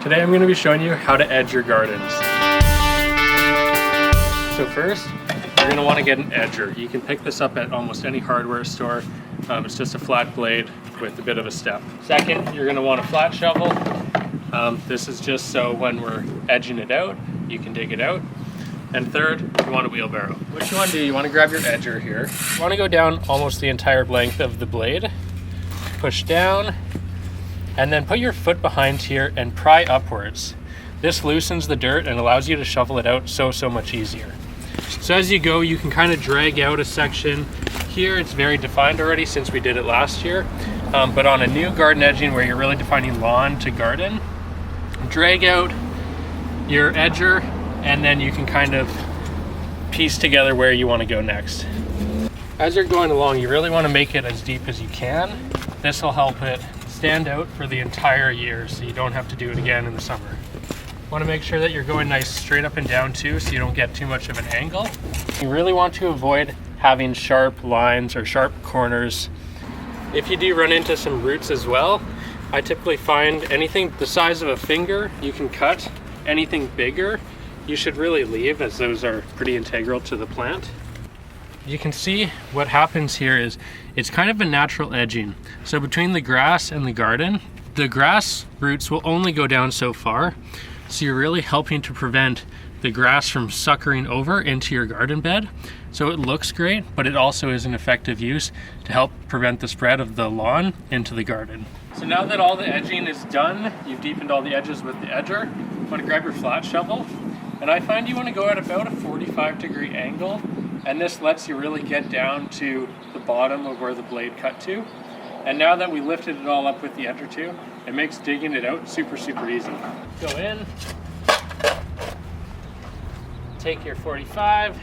Today I'm going to be showing you how to edge your gardens. So first, you're going to want to get an edger. You can pick this up at almost any hardware store. It's just a flat blade with a bit of a step. Second, you're going to want a flat shovel. This is just so when we're edging it out, you can dig it out. And third, you want a wheelbarrow. What you want to do, you want to grab your edger here. You want to go down almost the entire length of the blade, push down, and then put your foot behind here and pry upwards. This loosens the dirt and allows you to shovel it out so much easier. So as you go, you can kind of drag out a section. Here it's very defined already since we did it last year, but on a new garden edging where you're really defining lawn to garden, drag out your edger and then you can kind of piece together where you want to go next. As you're going along, you really want to make it as deep as you can. This will help it stand out for the entire year so you don't have to do it again in the summer. Want to make sure that you're going nice straight up and down too so you don't get too much of an angle. You really want to avoid having sharp lines or sharp corners. If you do run into some roots as well, I typically find anything the size of a finger you can cut. Anything bigger you should really leave, as those are pretty integral to the plant. You can see what happens here is it's kind of a natural edging. So between the grass and the garden, the grass roots will only go down so far. So you're really helping to prevent the grass from suckering over into your garden bed. So it looks great, but it also is an effective use to help prevent the spread of the lawn into the garden. So now that all the edging is done, you've deepened all the edges with the edger, you want to grab your flat shovel. And I find you want to go at about a 45-degree angle. And this lets you really get down to the bottom of where the blade cut to. And now that we lifted it all up with the edger too, it makes digging it out super easy. Go in, take your 45,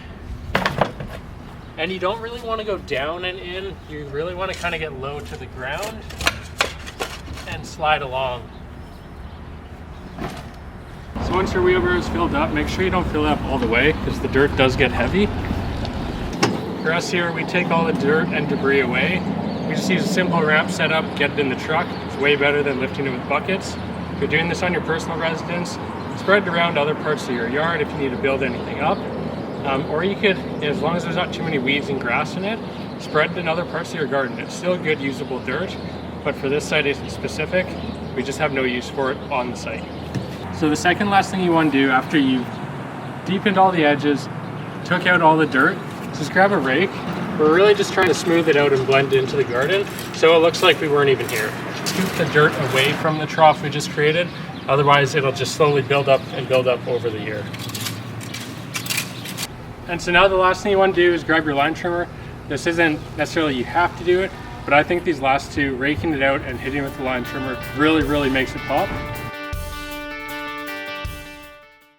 and you don't really want to go down and in. You really want to kind of get low to the ground and slide along. So once your wheelbarrow is filled up, make sure you don't fill it up all the way because the dirt does get heavy. For us here, we take all the dirt and debris away. We just use a simple ramp setup, get it in the truck. It's way better than lifting it with buckets. If you're doing this on your personal residence, spread it around other parts of your yard if you need to build anything up. Or you could, as long as there's not too many weeds and grass in it, spread it in other parts of your garden. It's still good usable dirt, but for this site in specific, we just have no use for it on the site. So the second last thing you want to do after you've deepened all the edges, took out all the dirt, just grab a rake. We're really just trying to smooth it out and blend it into the garden so it looks like we weren't even here. Scoop the dirt away from the trough we just created, otherwise it'll just slowly build up over the year. And so now the last thing you want to do is grab your line trimmer. This isn't necessarily you have to do it, but I think these last two, raking it out and hitting it with the line trimmer, really makes it pop.